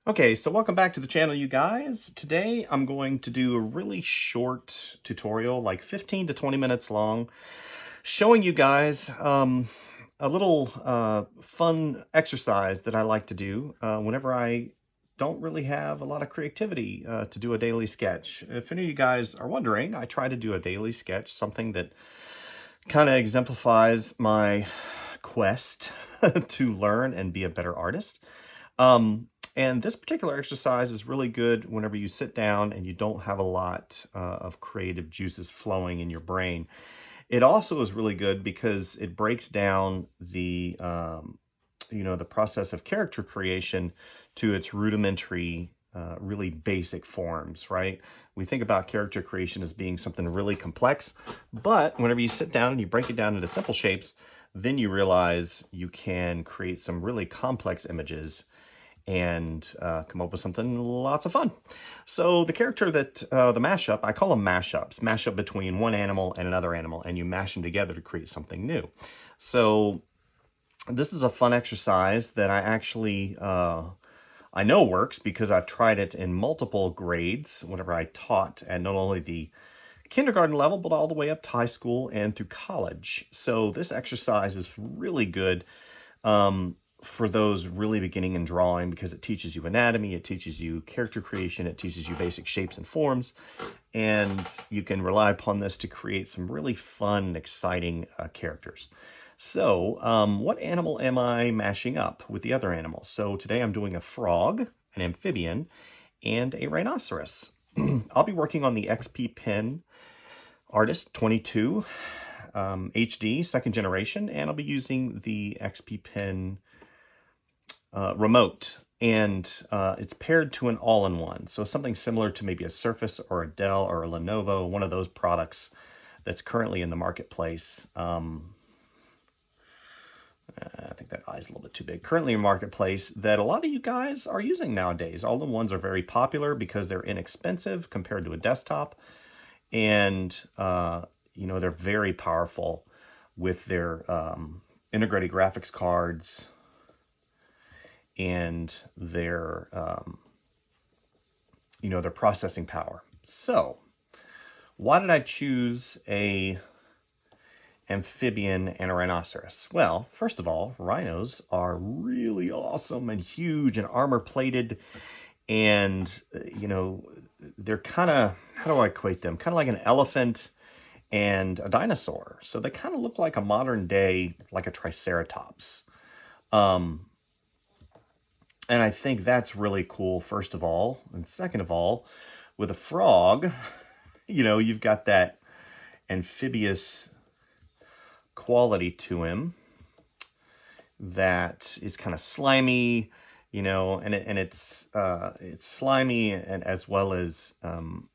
Okay, so welcome back to the channel, you guys. Today I'm going to do a really short tutorial, like 15 to 20 minutes long, showing you guys a little fun exercise that I like to do whenever I don't really have a lot of creativity to do a daily sketch. If any of you guys are wondering, I try to do a daily sketch, something that kind of exemplifies my quest to learn and be a better artist. And this particular exercise is really good whenever you sit down and you don't have a lot of creative juices flowing in your brain. It also is really good because it breaks down the, the process of character creation to its rudimentary, really basic forms, right? We think about character creation as being something really complex, but whenever you sit down and you break it down into simple shapes, then you realize you can create some really complex images and come up with something lots of fun. So the character that, the mashup, I call them mashups, mashup between one animal and another animal, and you mash them together to create something new. So this is a fun exercise that I actually, I know works because I've tried it in multiple grades whenever I taught at not only the kindergarten level, but all the way up to high school and through college. So this exercise is really good for those really beginning in drawing because it teaches you anatomy, it teaches you character creation, it teaches you basic shapes and forms, and you can rely upon this to create some really fun and exciting characters. So what animal am I mashing up with the other animals? So today I'm doing a frog, an amphibian, and a rhinoceros. I'll be working on the XPPen Artist 22 HD, second generation, and I'll be using the XPPen remote, and it's paired to an all-in-one. So something similar to maybe a Surface or a Dell or a Lenovo, one of those products that's currently in the marketplace. I think that eye's a little bit too big. Currently in marketplace that a lot of you guys are using nowadays. All-in-ones are very popular because they're inexpensive compared to a desktop, and they're very powerful with their integrated graphics cards and their their processing power. So why did I choose a amphibian and a rhinoceros? Well, first of all, rhinos are really awesome and huge and armor plated, and they're kind of, how do I equate them? Kind of like an elephant and a dinosaur. So they kind of look like a modern day, like a triceratops. And I think that's really cool, first of all. And second of all, with a frog, you've got that amphibious quality to him that is kind of slimy, and it's slimy and as well as, kind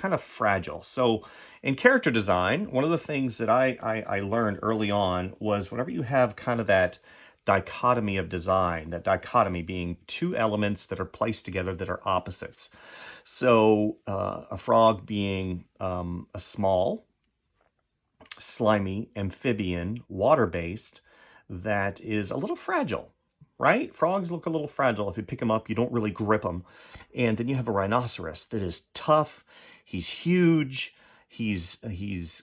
of fragile. So in character design, one of the things that I learned early on was whenever you have kind of that dichotomy of design, that dichotomy being two elements that are placed together that are opposites. So a frog being a small, slimy amphibian, water-based, that is a little fragile, right? Frogs look a little fragile. If you pick them up, you don't really grip them. And then you have a rhinoceros that is tough. He's huge. He's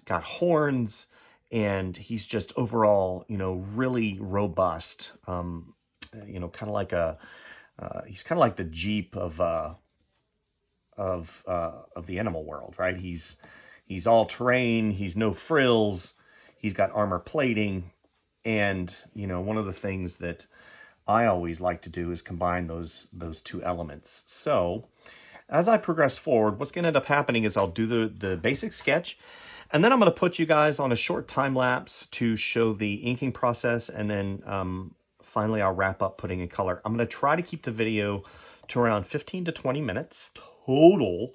got horns. And he's just overall, really robust. Kind of like he's kind of like the Jeep of the animal world, right? He's all terrain. He's no frills. He's got armor plating, and one of the things that I always like to do is combine those two elements. So as I progress forward, what's going to end up happening is I'll do the basic sketch. And then I'm going to put you guys on a short time lapse to show the inking process. And then finally, I'll wrap up putting in color. I'm going to try to keep the video to around 15 to 20 minutes total.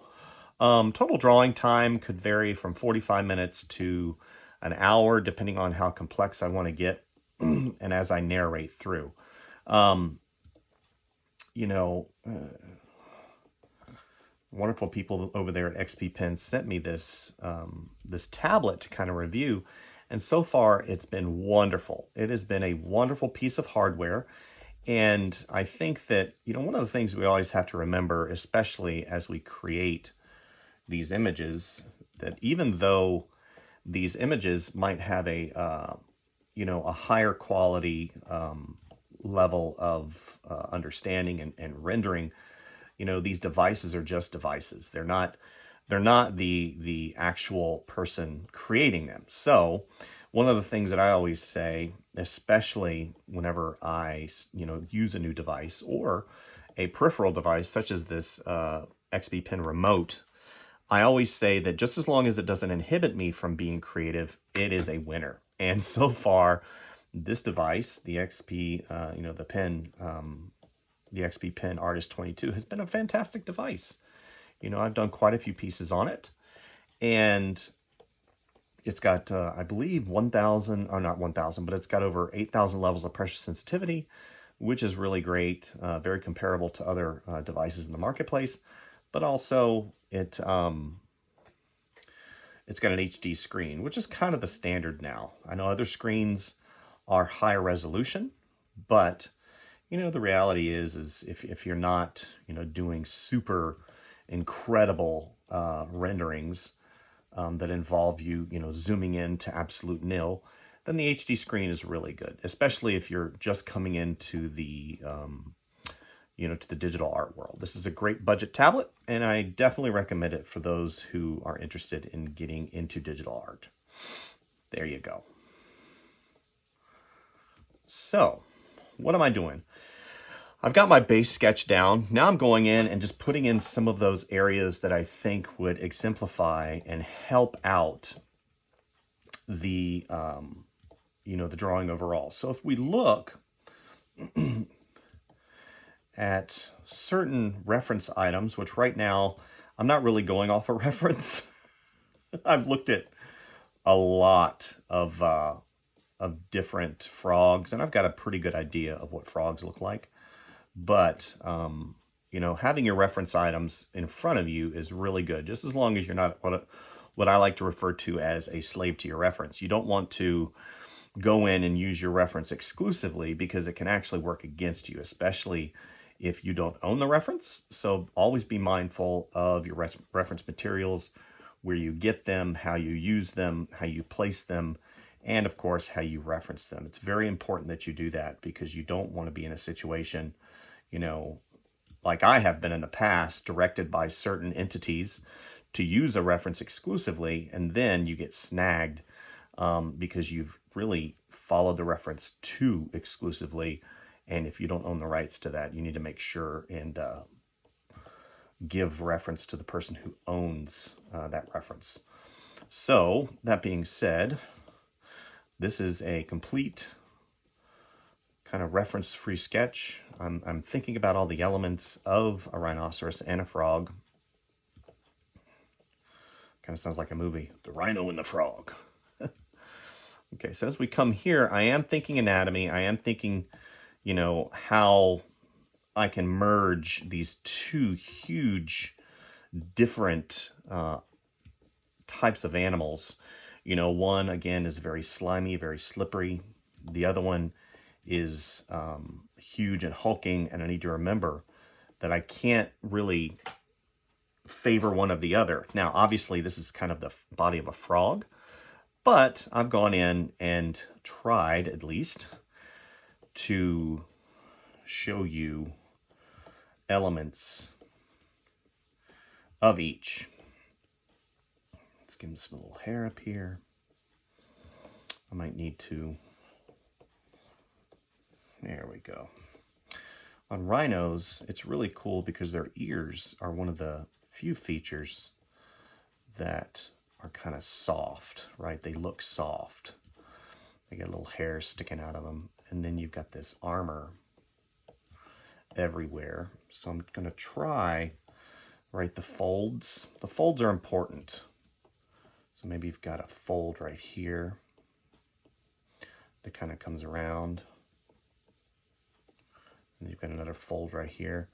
Total drawing time could vary from 45 minutes to an hour, depending on how complex I want to get and as I narrate through. Wonderful people over there at XPPen sent me this this tablet to kind of review, and so far it's been wonderful. It has been a wonderful piece of hardware, And I think that, one of the things we always have to remember, especially as we create these images, that even though these images might have a higher quality level of understanding and rendering, these devices are just devices. They're not the actual person creating them. So one of the things that I always say, especially whenever I, use a new device or a peripheral device such as this XPPen remote, I always say that just as long as it doesn't inhibit me from being creative, it is a winner. And so far, this device, the the XPPen Artist 22, has been a fantastic device. I've done quite a few pieces on it, and it's got, I believe, 1,000, or not 1,000, but it's got over 8,000 levels of pressure sensitivity, which is really great, very comparable to other devices in the marketplace. But also, it's got an HD screen, which is kind of the standard now. I know other screens are higher resolution, but the reality is if you're not doing super incredible renderings that involve you zooming in to absolute nil, then the HD screen is really good, especially if you're just coming into the to the digital art world. This is a great budget tablet, and I definitely recommend it for those who are interested in getting into digital art. There you go. So, what am I doing? I've got my base sketch down. Now I'm going in and just putting in some of those areas that I think would exemplify and help out the, the drawing overall. So if we look at certain reference items, which right now I'm not really going off a reference. I've looked at a lot of different frogs, and I've got a pretty good idea of what frogs look like. But, having your reference items in front of you is really good, just as long as you're not what I like to refer to as a slave to your reference. You don't want to go in and use your reference exclusively, because it can actually work against you, especially if you don't own the reference. So always be mindful of your reference materials, where you get them, how you use them, how you place them, and of course, how you reference them. It's very important that you do that, because you don't want to be in a situation, like I have been in the past, directed by certain entities to use a reference exclusively, and then you get snagged because you've really followed the reference too exclusively. And if you don't own the rights to that, you need to make sure and give reference to the person who owns that reference. So, that being said, this is a complete kind of reference-free sketch. I'm thinking about all the elements of a rhinoceros and a frog. Kind of sounds like a movie, The Rhino and the Frog. Okay, so as we come here, I am thinking anatomy. I am thinking, how I can merge these two huge different types of animals. One, again, is very slimy, very slippery. The other one is huge and hulking, and I need to remember that I can't really favor one of the other. Now, obviously, this is kind of the body of a frog, but I've gone in and tried, at least, to show you elements of each. Let's give him some little hair up here. I might need to... There we go. On rhinos, it's really cool because their ears are one of the few features that are kind of soft, right? They look soft. They got little hairs sticking out of them. And then you've got this armor everywhere. So I'm going to try, right, the folds. The folds are important. So maybe you've got a fold right here that kind of comes around. And you've got another fold right here.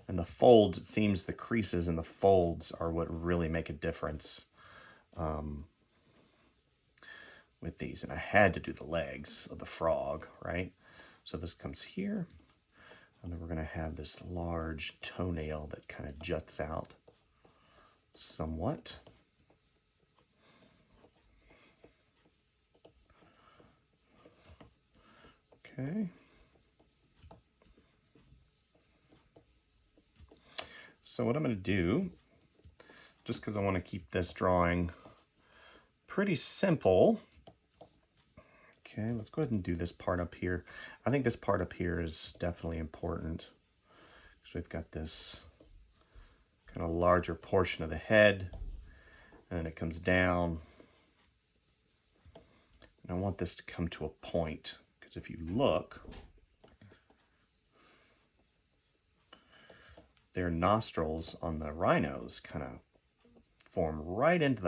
And the folds, it seems the creases in the folds are what really make a difference with these. And I had to do the legs of the frog, right? So this comes here, And then we're going to have this large toenail that kind of juts out somewhat. Okay. So what I'm going to do, just because I want to keep this drawing pretty simple, okay, let's go ahead and do this part up here. I think this part up here is definitely important. So we've got this kind of larger portion of the head, and it comes down. And I want this to come to a point, because if you look, their nostrils on the rhinos kind of form right into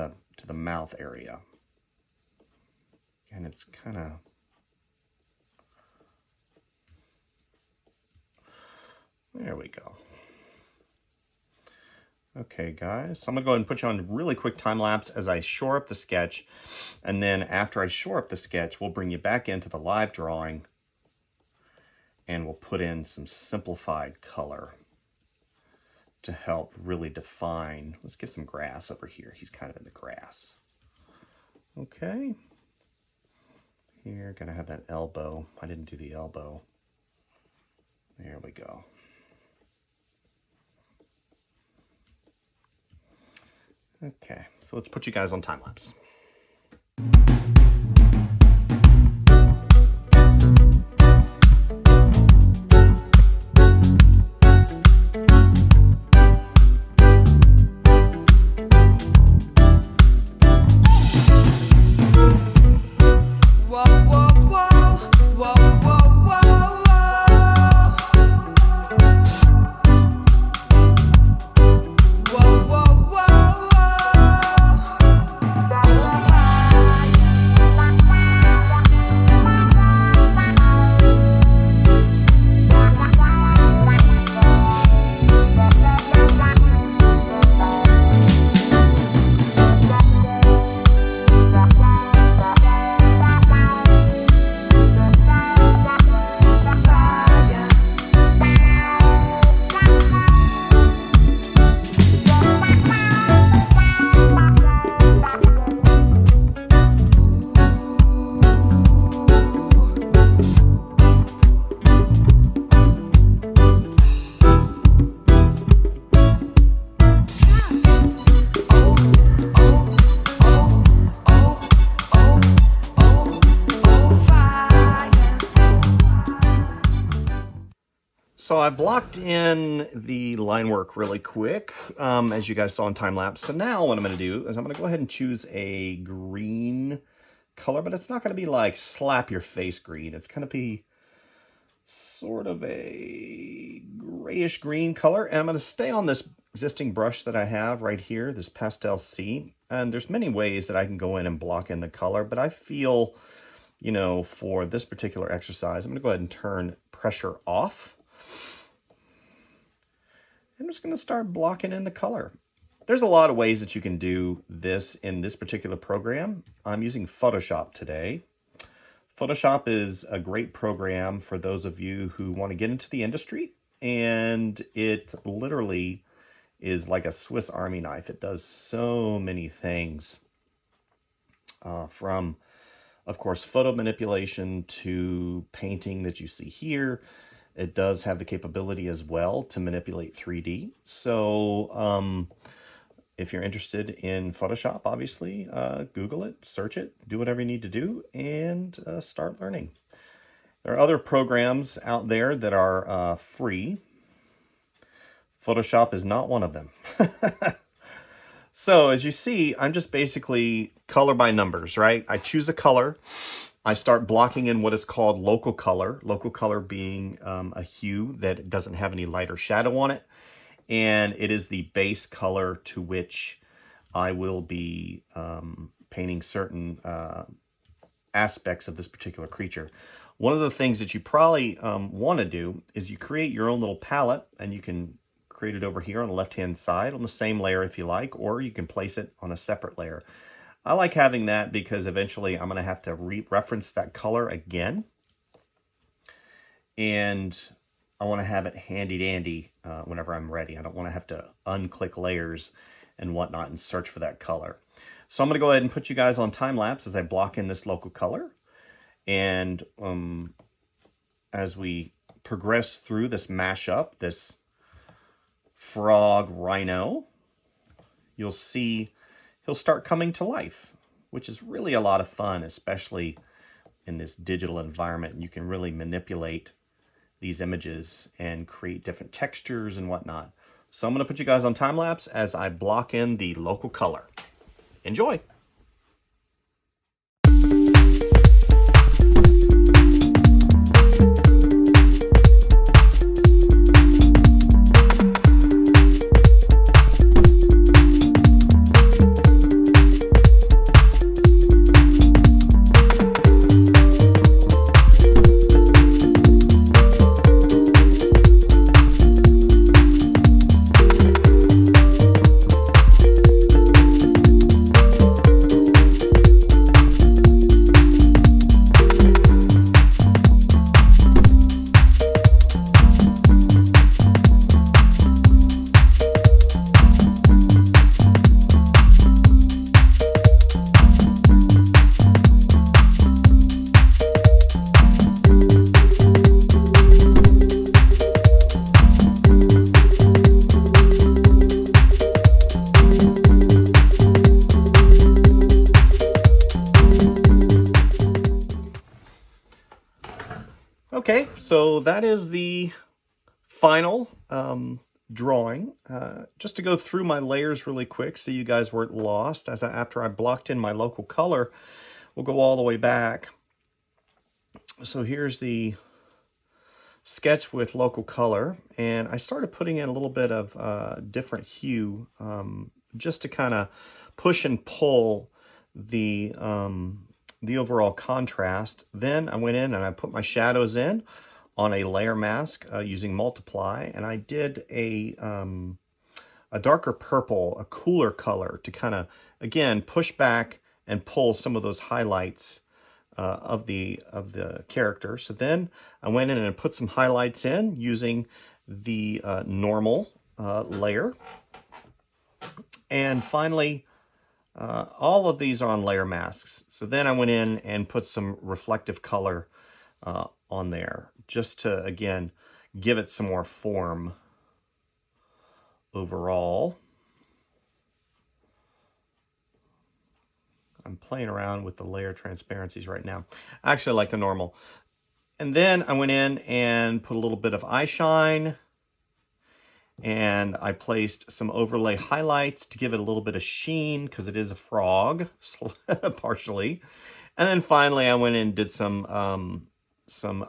the mouth area. And it's kind of, there we go. Okay, guys, so I'm gonna go ahead and put you on a really quick time lapse as I shore up the sketch. And then after I shore up the sketch, we'll bring you back into the live drawing and we'll put in some simplified color to help really define. Let's get some grass over here. He's kind of in the grass. Okay. Here, gonna have that elbow. I didn't do the elbow. There we go. Okay, so let's put you guys on time lapse. So I blocked in the line work really quick, as you guys saw in time lapse. So now what I'm going to do is I'm going to go ahead and choose a green color, but it's not going to be like slap your face green. It's going to be sort of a grayish green color. And I'm going to stay on this existing brush that I have right here, this Pastel C. And there's many ways that I can go in and block in the color, but I feel, you know, for this particular exercise, I'm going to go ahead and turn pressure off. I'm just going to start blocking in the color. There's a lot of ways that you can do this in this particular program. I'm using Photoshop today. Photoshop is a great program for those of you who want to get into the industry, and it literally is like a Swiss Army knife. It does so many things, from, of course, photo manipulation to painting that you see here. It does have the capability as well to manipulate 3D. So if you're interested in Photoshop, obviously, Google it, search it, do whatever you need to do, and start learning. There are other programs out there that are free. Photoshop is not one of them. So as you see, I'm just basically color by numbers, right? I choose a color. I start blocking in what is called local color being a hue that doesn't have any light or shadow on it. And it is the base color to which I will be painting certain aspects of this particular creature. One of the things that you probably want to do is you create your own little palette, and you can create it over here on the left-hand side on the same layer if you like, or you can place it on a separate layer. I like having that because eventually I'm going to have to reference that color again. And I want to have it handy dandy whenever I'm ready. I don't want to have to unclick layers and whatnot and search for that color. So I'm going to go ahead and put you guys on time lapse as I block in this local color. And as we progress through this mashup, this frog rhino, you'll see he'll start coming to life, which is really a lot of fun, especially in this digital environment. You can really manipulate these images and create different textures and whatnot. So I'm going to put you guys on time lapse as I block in the local color. Enjoy. Okay, so that is the final drawing. Just to go through my layers really quick so you guys weren't lost, after I blocked in my local color, we'll go all the way back. So here's the sketch with local color, and I started putting in a little bit of different hue just to kind of push and pull the overall contrast. Then I went in and I put my shadows in on a layer mask using multiply, and I did a darker purple, a cooler color to kind of, again, push back and pull some of those highlights of the character. So then I went in and put some highlights in using the normal layer. And finally, all of these are on layer masks. So then I went in and put some reflective color on there just to, again, give it some more form overall. I'm playing around with the layer transparencies right now. I actually like the normal. And then I went in and put a little bit of eye shine, and I placed some overlay highlights to give it a little bit of sheen because it is a frog, partially. And then finally I went in and did some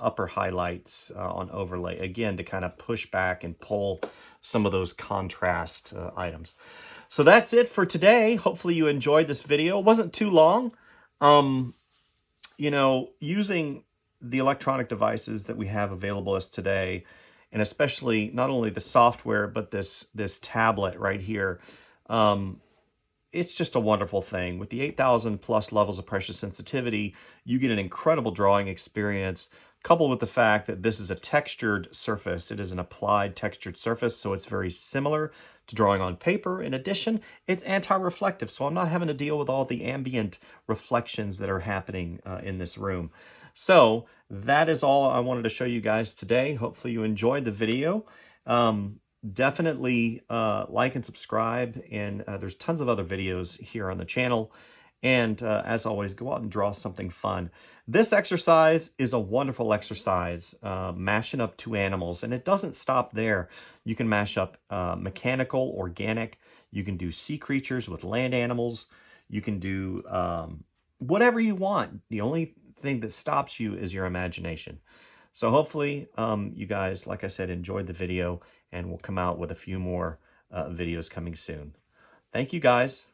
upper highlights on overlay, again, to kind of push back and pull some of those contrast items. So that's it for today. Hopefully you enjoyed this video. It wasn't too long. You know, using the electronic devices that we have available as today, and especially not only the software, but this tablet right here, it's just a wonderful thing. With the 8,000 plus levels of pressure sensitivity, you get an incredible drawing experience, coupled with the fact that this is a textured surface. It is an applied textured surface, so it's very similar to drawing on paper. In addition, it's anti-reflective, so I'm not having to deal with all the ambient reflections that are happening in this room. So that is all I wanted to show you guys today. Hopefully you enjoyed the video. Definitely like and subscribe, and there's tons of other videos here on the channel. And as always, go out and draw something fun. This exercise is a wonderful exercise, mashing up two animals, and it doesn't stop there. You can mash up mechanical, organic. You can do sea creatures with land animals. You can do whatever you want. The only thing that stops you is your imagination. So hopefully you guys, like I said, enjoyed the video, and we'll come out with a few more videos coming soon. Thank you, guys.